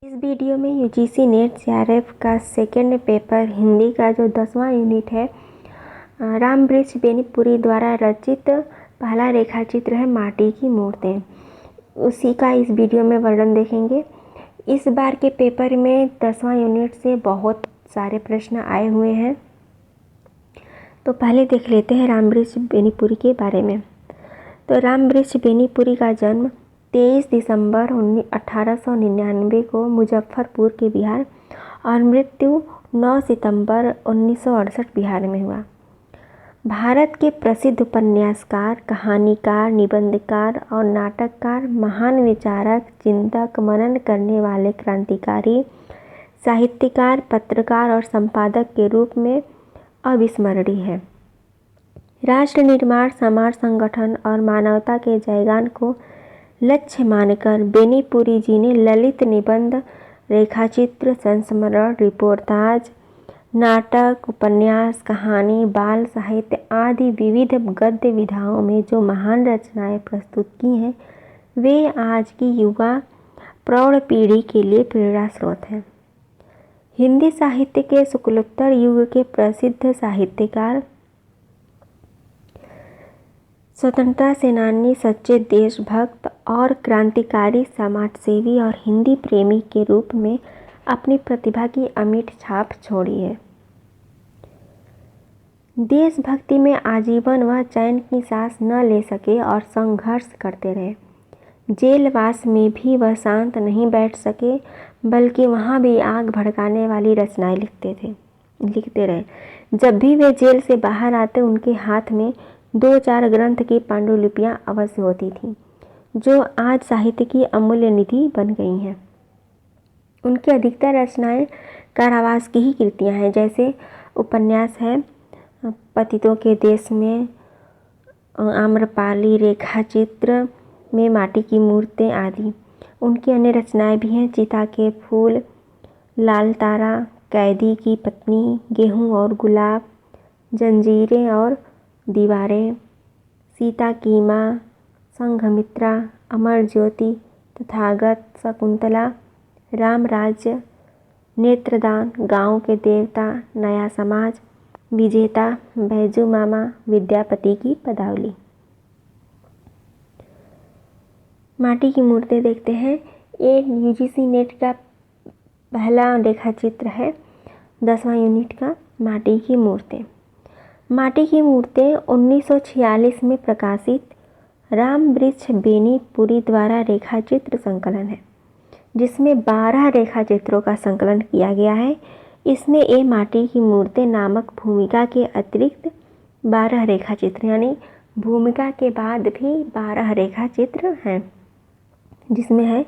इस वीडियो में UGC net JRF का सेकेंड पेपर हिंदी का जो 10वां यूनिट है राम वृक्ष बेनीपुरी द्वारा रचित पहला रेखाचित्र है माटी की मूर्तें। उसी का इस वीडियो में वर्णन देखेंगे। इस बार के पेपर में 10वां यूनिट से बहुत सारे प्रश्न आए हुए हैं, तो पहले देख लेते हैं राम वृक्ष बेनीपुरी के बारे में। तो राम वृक्ष बेनीपुरी का जन्म 23 दिसंबर 1899 को मुजफ्फरपुर के बिहार और मृत्यु 9 सितंबर 1968 बिहार में हुआ। भारत के प्रसिद्ध उपन्यासकार, कहानीकार, निबंधकार और नाटककार, महान विचारक, चिंतक, मनन करने वाले क्रांतिकारी, साहित्यकार, पत्रकार और संपादक के रूप में अविस्मरणीय है। राष्ट्र निर्माण, समाज संगठन और मानवता के जयगान को लक्ष्य मानकर बेनीपुरी जी ने ललित निबंध, रेखाचित्र, संस्मरण, रिपोर्टाज, नाटक, उपन्यास, कहानी, बाल साहित्य आदि विविध गद्य विधाओं में जो महान रचनाएं प्रस्तुत की हैं, वे आज की युवा प्रौढ़ पीढ़ी के लिए प्रेरणा स्रोत हैं। हिंदी साहित्य के शुक्लोत्तर युग के प्रसिद्ध साहित्यकार, स्वतंत्रता सेनानी, सच्चे देशभक्त और क्रांतिकारी, समाजसेवी और हिंदी प्रेमी के रूप में अपनी प्रतिभा की अमिट छाप छोड़ी है। देशभक्ति में आजीवन वह चैन की सांस न ले सके और संघर्ष करते रहे। जेलवास में भी वह शांत नहीं बैठ सके, बल्कि वहाँ भी आग भड़काने वाली रचनाएं लिखते रहे। जब भी वे जेल से बाहर आते, उनके हाथ में 2-4 ग्रंथ की पांडुलिपियां अवश्य होती थीं, जो आज साहित्य की अमूल्य निधि बन गई हैं। उनकी अधिकतर रचनाएं कारावास की ही कृतियां हैं, जैसे उपन्यास है पतितों के देश में, आम्रपाली, रेखाचित्र में माटी की मूर्तें आदि। उनकी अन्य रचनाएं भी हैं चिता के फूल, लाल तारा, कैदी की पत्नी, गेहूं और गुलाब, जंजीरें और दीवारें, सीता की माँ, संघमित्रा, अमर ज्योति, तथागत, शकुंतला, राम राज्य, नेत्रदान, गांव के देवता, नया समाज, विजेता, बैजू मामा, विद्यापति की पदावली। माटी की मूर्तें देखते हैं। ये यूजीसी नेट का पहला रेखाचित्र है 10वां यूनिट का, माटी की मूर्तें। माटी की मूर्तें 1946 में प्रकाशित राम वृक्ष बेनीपुरी द्वारा रेखाचित्र संकलन है, जिसमें 12 रेखाचित्रों का संकलन किया गया है। इसमें ए माटी की मूर्तें नामक भूमिका के अतिरिक्त 12 रेखाचित्र, यानी भूमिका के बाद भी 12 रेखाचित्र हैं, जिसमें है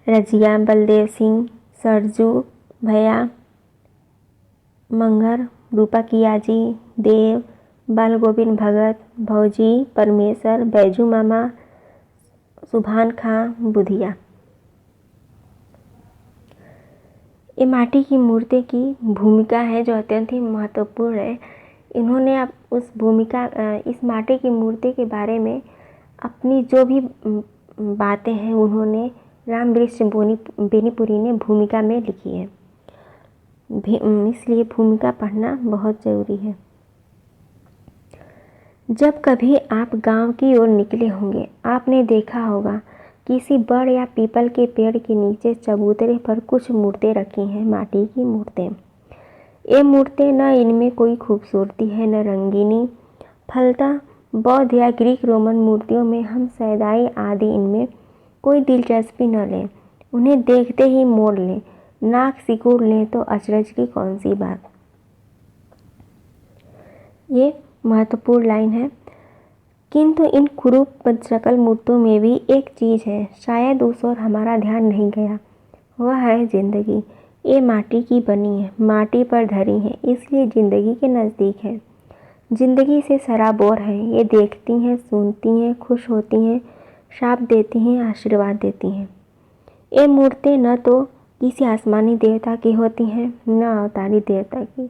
रजिया, बलदेव सिंह, सरजू भैया, मंगर, रूपा कियाजी, देव, बाल गोविंद भगत, भौजी, परमेश्वर, बैजू मामा, सुभान खां, बुधिया। ये माटी की मूर्ति की भूमिका है जो अत्यंत ही महत्वपूर्ण है। इन्होंने इस माटी की मूर्ति के बारे में अपनी जो भी बातें हैं, उन्होंने राम वृक्ष बेनीपुरी ने भूमिका में लिखी है। इसलिए भूमिका पढ़ना बहुत ज़रूरी है। जब कभी आप गांव की ओर निकले होंगे, आपने देखा होगा किसी बड़ या पीपल के पेड़ के नीचे चबूतरे पर कुछ मूर्तें रखी हैं, माटी की मूर्तें। ये मूर्तें न इनमें कोई खूबसूरती है, न रंगीनी। फलतः बौद्ध या ग्रीक रोमन मूर्तियों में हम सैदाई आदि इनमें कोई दिलचस्पी न लें, उन्हें देखते ही मोड़ लें, नाक सिकोड़ लें, तो अचरज की कौन सी बात। ये महत्वपूर्ण लाइन है। किंतु इन कुरूप शकल मूर्तियों में भी एक चीज़ है, शायद उस ओर हमारा ध्यान नहीं गया, वह है जिंदगी। ये माटी की बनी है, माटी पर धरी है, इसलिए जिंदगी के नज़दीक है, जिंदगी से सराबोर है। ये देखती हैं, सुनती हैं, खुश होती हैं, शाप देती हैं, आशीर्वाद देती हैं। ये मूर्तें न तो किसी आसमानी देवता की होती हैं, न अवतारी देवता की।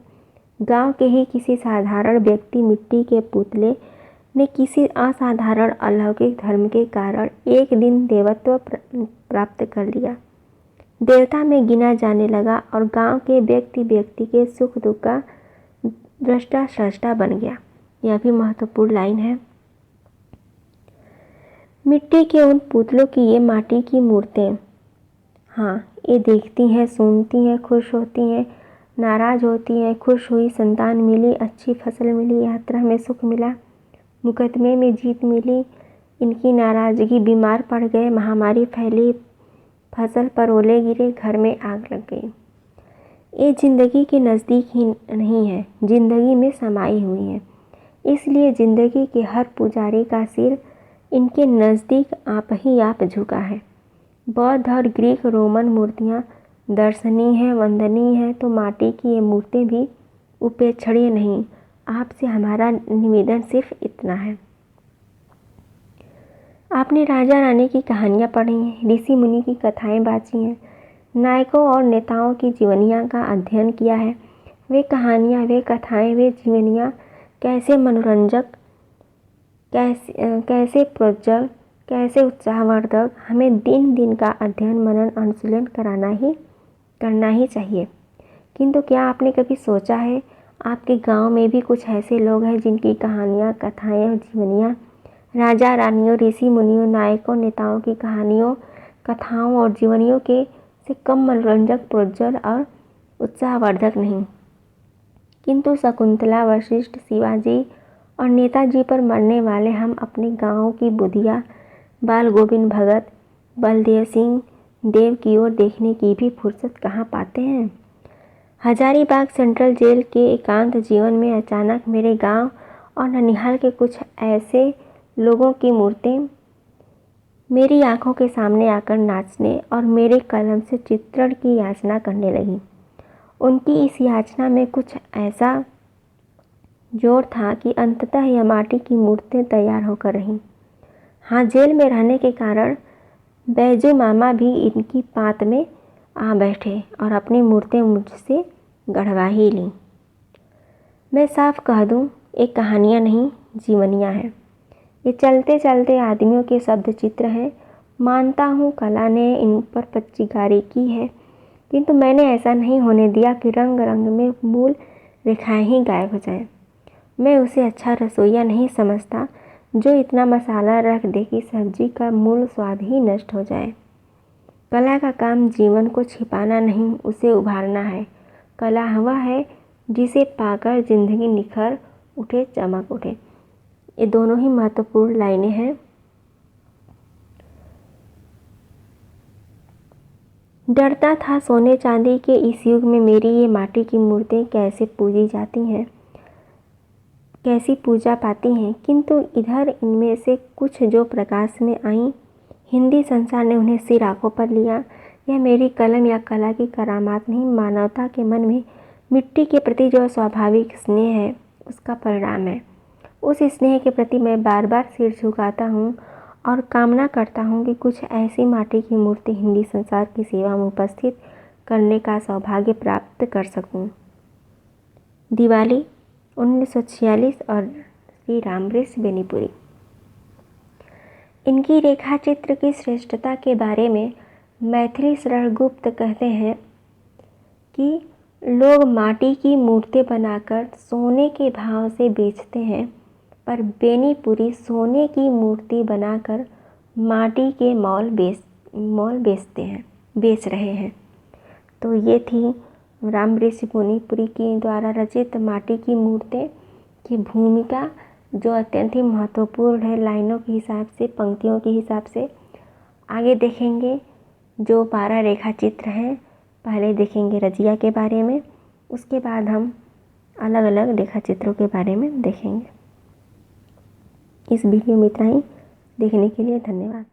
गांव के ही किसी साधारण व्यक्ति मिट्टी के पुतले ने किसी असाधारण अलौकिक धर्म के कारण एक दिन देवत्व प्राप्त कर लिया। देवता में गिना जाने लगा और गांव के व्यक्ति व्यक्ति के सुख दुख का दृष्टा स्रष्टा बन गया। यह भी महत्वपूर्ण लाइन है। मिट्टी के उन पुतलों की ये माटी की मूर्तें, हाँ, ये देखती हैं, सुनती हैं, खुश होती हैं, नाराज होती हैं, खुश हुई, संतान मिली, अच्छी फसल मिली, यात्रा में सुख मिला, मुकदमे में जीत मिली, इनकी नाराज़गी, बीमार पड़ गए, महामारी फैली, फसल पर ओले गिरे, घर में आग लग गई। ये ज़िंदगी के नज़दीक ही नहीं है, ज़िंदगी में समाई हुई है। इसलिए ज़िंदगी के हर पुजारी का सिर इनके नज़दीक आप ही आप झुका है। बौद्ध और ग्रीक रोमन मूर्तियाँ दर्शनीय हैं, वंदनीय हैं, तो माटी की ये मूर्तें भी उपेक्षणीय नहीं। आपसे हमारा निवेदन सिर्फ इतना है। आपने राजा रानी की कहानियाँ पढ़ी हैं, ऋषि मुनि की कथाएं बाँची हैं, नायकों और नेताओं की जीवनियाँ का अध्ययन किया है। वे कहानियाँ, वे कथाएं, वे जीवनियाँ कैसे मनोरंजक, कैसे प्रोज्वल, कैसे उत्साहवर्धक, हमें दिन दिन का अध्ययन, मनन, अनुशीलन करना ही चाहिए। किंतु क्या आपने कभी सोचा है, आपके गांव में भी कुछ ऐसे लोग हैं जिनकी कहानियाँ, कथाएं और जीवनियाँ राजा रानियों, ऋषि मुनियों, नायकों, नेताओं की कहानियों, कथाओं और जीवनियों के से कम मनोरंजक, प्रोज्वल और उत्साहवर्धक नहीं। किंतु शकुंतला, वशिष्ठ, शिवाजी और नेताजी पर मरने वाले हम अपने गाँव की बुधिया, बाल गोविंद भगत, बलदेव सिंह देव की ओर देखने की भी फुर्सत कहाँ पाते हैं। हजारीबाग सेंट्रल जेल के एकांत जीवन में अचानक मेरे गांव और ननिहाल के कुछ ऐसे लोगों की मूर्तें मेरी आंखों के सामने आकर नाचने और मेरे कलम से चित्रण की याचना करने लगी। उनकी इस याचना में कुछ ऐसा जोर था कि अंततः यह माटी की मूर्तें तैयार होकर रहीं। हाँ, जेल में रहने के कारण बैजू मामा भी इनकी पात में आ बैठे और अपनी मूर्तें मुझसे गढ़वा ही लीं। मैं साफ कह दूं, एक कहानियाँ नहीं, जीवनियाँ हैं। ये चलते चलते आदमियों के शब्द चित्र हैं। मानता हूँ कला ने इन पर पच्चीकारी की है, किंतु मैंने ऐसा नहीं होने दिया कि रंग रंग में मूल रेखाएं ही गायब हो जाएं। मैं उसे अच्छा रसोइया नहीं समझता जो इतना मसाला रख दे कि सब्जी का मूल स्वाद ही नष्ट हो जाए। कला का काम जीवन को छिपाना नहीं, उसे उभारना है। कला वह है जिसे पाकर जिंदगी निखर उठे, चमक उठे। ये दोनों ही महत्वपूर्ण लाइनें हैं। डरता था सोने चांदी के इस युग में मेरी ये माटी की मूर्तें कैसे पूजी जाती हैं, कैसी पूजा पाती हैं, किंतु इधर इनमें से कुछ जो प्रकाश में आईं, हिंदी संसार ने उन्हें सिर आंखों पर लिया। यह मेरी कलम या कला की करामात नहीं, मानवता के मन में मिट्टी के प्रति जो स्वाभाविक स्नेह है उसका परिणाम है। उस स्नेह के प्रति मैं बार बार सिर झुकाता हूँ और कामना करता हूँ कि कुछ ऐसी माटी की मूर्ति हिंदी संसार की सेवा में उपस्थित करने का सौभाग्य प्राप्त कर सकूँ। दिवाली 1946 और श्री रामवृक्ष बेनीपुरी। इनकी रेखा चित्र की श्रेष्ठता के बारे में मैथिली शरण गुप्त कहते हैं कि लोग माटी की मूर्तें बनाकर सोने के भाव से बेचते हैं, पर बेनीपुरी सोने की मूर्ति बनाकर माटी के मॉल बेच रहे हैं। तो ये थी रामवृक्ष बेनीपुरी की द्वारा रचित माटी की मूर्तें की भूमिका, जो अत्यंत ही महत्वपूर्ण है लाइनों के हिसाब से, पंक्तियों के हिसाब से। आगे देखेंगे जो 12 रेखा चित्र हैं, पहले देखेंगे रजिया के बारे में, उसके बाद हम अलग अलग रेखा चित्रों के बारे में देखेंगे। इस वीडियो में इतना ही। देखने के लिए धन्यवाद।